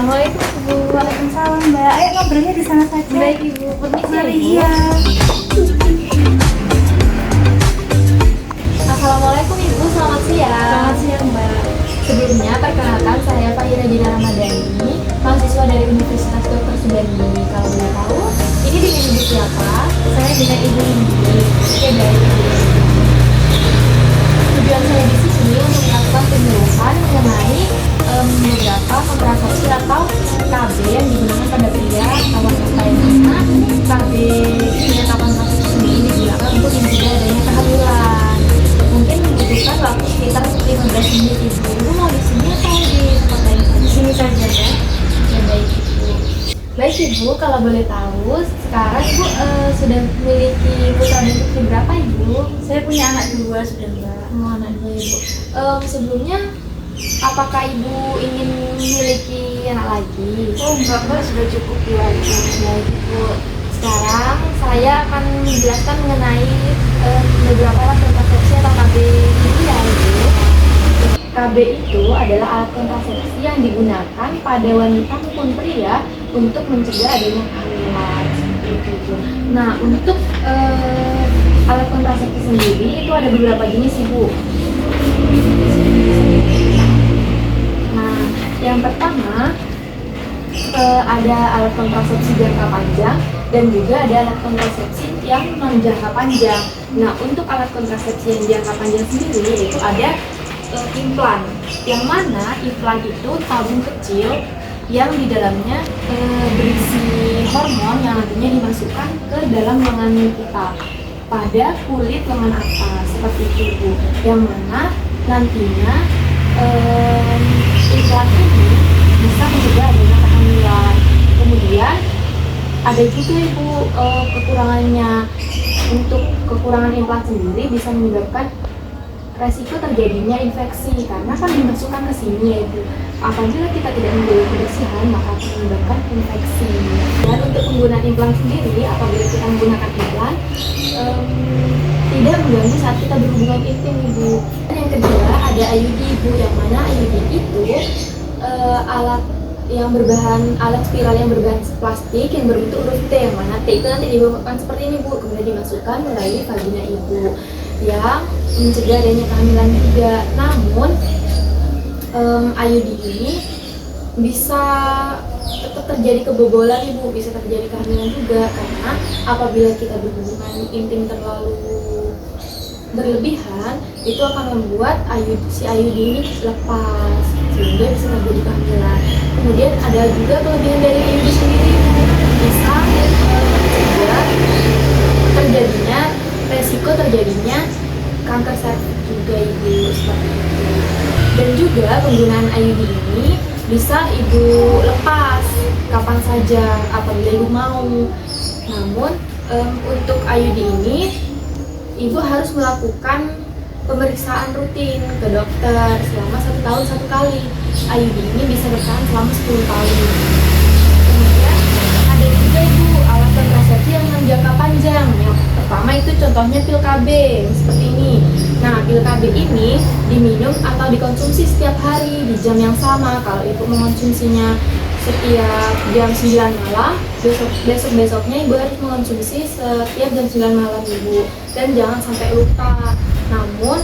Assalamualaikum Ibu. Waalaikumsalam Mbak. Ayo ngobrolnya di sana saja. Baik Ibu, permisi ya, Mari, Ibu. iya. Assalamualaikum Ibu, selamat siang. Selamat siang Mbak. Sebelumnya perkenalkan saya Fahira Dina Ramadhani, mahasiswa dari Universitas Dr. Subandi. Kalau boleh tahu, ini dengan Ibu siapa? Saya dengan Ibu Indi. Oke, baik Ibu. Tujuan saya di sini untuk melakukan penjelasan mengenai beberapa kontrasepsi atau KB yang digunakan pada pria atau wanita yang mana KB ini atau kontrasepsi ini digunakan untuk mencegah adanya kehamilan. Mungkin membutuhkan waktu sekitar 15 menit Ibu. Ibu mau di sini atau di tempat lain? Di sini saja ya. Ya baik Ibu. Baik Ibu, kalau boleh tahu sekarang Ibu sudah memiliki putra dan putri berapa Ibu? Saya punya anak 2 sudah Mbak. Oh, anak 2 Ibu. Sebelumnya apakah Ibu ingin memiliki anak lagi? Oh enggak Mbak, sudah cukup 2 aja. Baik Ibu. Sekarang saya akan menjelaskan mengenai beberapa alat kontrasepsi atau KB ini ya Ibu. KB itu adalah alat kontrasepsi yang digunakan pada wanita maupun pria untuk mencegah adanya kehamilan. Seperti itu. Nah, untuk alat kontrasepsi sendiri itu ada beberapa jenis Ibu. Nah, yang pertama ada alat kontrasepsi jangka panjang dan juga ada alat kontrasepsi yang non jangka panjang. Nah, untuk alat kontrasepsi yang jangka panjang sendiri itu ada implan, yang mana implan itu tabung kecil yang di dalamnya berisi hormon yang nantinya dimasukkan ke dalam lengan kita pada kulit lengan atas seperti itu Ibu. Yang mana nantinya implan ini bisa mencegah adanya kehamilan. Kemudian ada juga Ibu kekurangannya. Untuk kekurangan implan sendiri bisa menyebabkan resiko terjadinya infeksi karena kan dimasukkan ke sini ya Ibu. Apabila kita tidak menjaga kebersihan maka akan menyebabkan infeksi. Dan untuk penggunaan implan sendiri, apabila kita menggunakan implan tidak mengganggu saat kita berhubungan intim Ibu. Dan yang kedua ada IUD Ibu, yang mana IUD itu alat spiral yang berbahan plastik yang berbentuk huruf T, yang mana T itu nanti dibuka seperti ini Bu, kemudian dimasukkan melalui vagina Ibu yang mencegah adanya kehamilan juga. Namun IUD ini bisa tetap terjadi kebobolan Ibu, bisa terjadi kehamilan juga karena apabila kita berhubungan intim terlalu berlebihan itu akan membuat si IUD ini lepas sehingga bisa terjadi kehamilan. Kemudian ada juga kelebihan dari IUD sendiri, bisa mencegah resiko terjadinya kanker serviks juga Ibu, seperti itu. Dan juga penggunaan IUD ini bisa Ibu lepas kapan saja apabila Ibu mau. Namun untuk IUD ini Ibu harus melakukan pemeriksaan rutin ke dokter selama 1 tahun 1 kali. IUD ini bisa bertahan selama 10 tahun. Kemudian ada juga Ibu alat kontrasepsi yang jangka panjang. Yang pertama itu contohnya pil KB seperti ini. Nah, pil KB ini diminum atau dikonsumsi setiap hari di jam yang sama. Kalau Ibu mengonsumsinya setiap jam 9 malam, besok-besoknya Ibu harus mengonsumsi setiap jam 9 malam Ibu. Dan jangan sampai lupa. Namun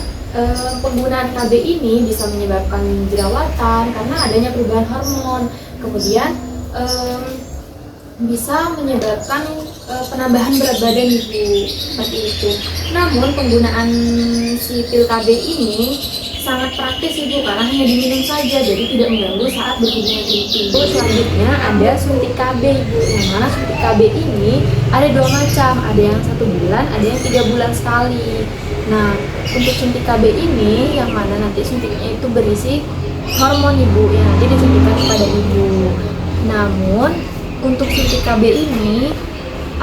penggunaan KB ini bisa menyebabkan jerawatan karena adanya perubahan hormon. Kemudian bisa menyebabkan penambahan berat badan Ibu, seperti itu. Namun penggunaan si pil KB ini sangat praktis Ibu karena hanya diminum saja, jadi tidak mengganggu saat berhubungan intim. Selanjutnya ada suntik KB Ibu, yang mana suntik KB ini ada 2 macam, ada yang 1 bulan, ada yang 3 bulan sekali. Nah, untuk suntik KB ini yang mana nanti suntiknya itu berisi hormon Ibu yang nanti disuntikkan kepada Ibu. Namun untuk suntik KB ini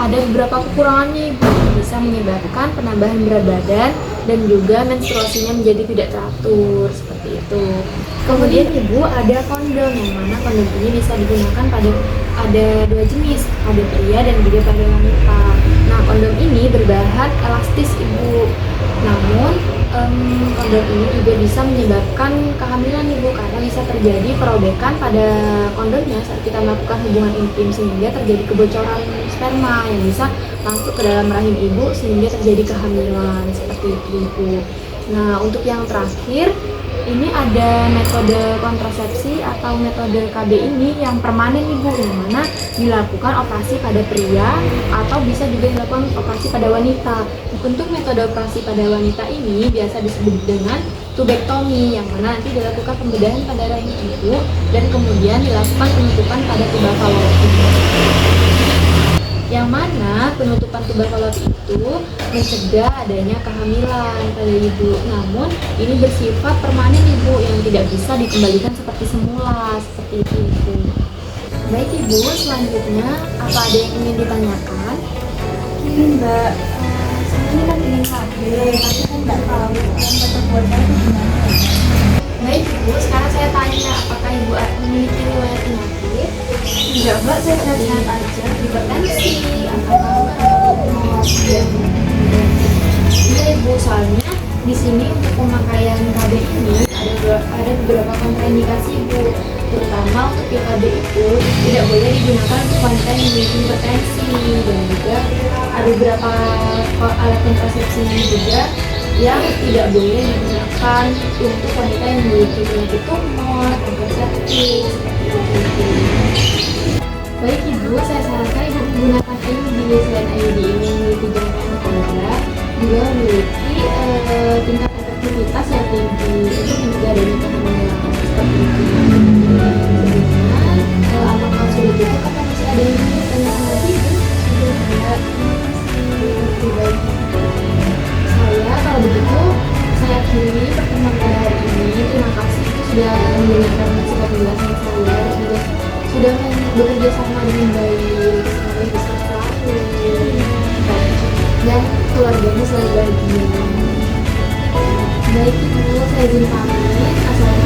ada beberapa kekurangannya Ibu, bisa menyebabkan penambahan berat badan dan juga menstruasinya menjadi tidak teratur seperti itu. Kemudian Ibu ada kondom, yang mana kondom ini bisa digunakan ada 2 jenis, pada pria dan juga pada wanita. Nah, kondom ini berbahan elastis Ibu. Namun Kondom ini juga bisa menyebabkan kehamilan ibu karena bisa terjadi perobekan pada kondomnya saat kita melakukan hubungan intim sehingga terjadi kebocoran sperma yang bisa masuk ke dalam rahim ibu sehingga terjadi kehamilan seperti itu ibu. Nah untuk yang terakhir ini ada metode kontrasepsi atau metode KB ini yang permanen ibu, yang mana dilakukan operasi pada pria atau bisa juga dilakukan operasi pada wanita. Untuk metode operasi pada wanita ini biasa disebut dengan tubektomi, yang mana nanti dilakukan pembedahan pada rahim ibu dan kemudian dilakukan penutupan pada tuba fallopi. Yang mana penutupan tuba fallopi itu mencegah adanya kehamilan pada ibu. Namun ini bersifat permanen ibu yang tidak bisa dikembalikan seperti semula, seperti itu ibu. Baik ibu, selanjutnya apa ada yang ingin ditanyakan? Ini mbak, saya ini kan ingin KB, tapi kan nggak tahu yang cocok buat saya itu gimana ya. Baik ibu, sekarang saya tanya apakah ibu memiliki riwayat penyakit? Enggak mbak, saya sehat-sehat aja. Hipertensi, atau tumor, Iya ibu, soalnya di sini untuk pemakaian KB ini ada beberapa kontraindikasi ibu, terutama untuk KB itu tidak boleh digunakan untuk wanita yang memiliki hipertensi dan juga ada beberapa alat kontrasepsi juga yang tidak boleh digunakan untuk wanita yang memiliki penyakit tumor, kanker cervix, seperti itu. Baik ibu, saya sarankan ibu menggunakan IUD. Selain IUD ini memiliki jangkauan panjang, juga memiliki tingkat efektivitas yang tinggi untuk mencegah adanya kehamilan seperti itu. Sebelumnya, apakah sudah cukup atau masih ada yang ingin ditanyakan lagi ibu? Sudah, terima kasih. Saya kalau begitu saya akhiri pertemuan pada hari ini. Terima kasih ibu sudah mendengarkan sikap penjelasan saya dan juga sudah bekerja sama dengan baik. Semoga bisa selalu dan keluarganya selalu bahagia. Baik ibu, saya izin pamit. Assalamualaikum.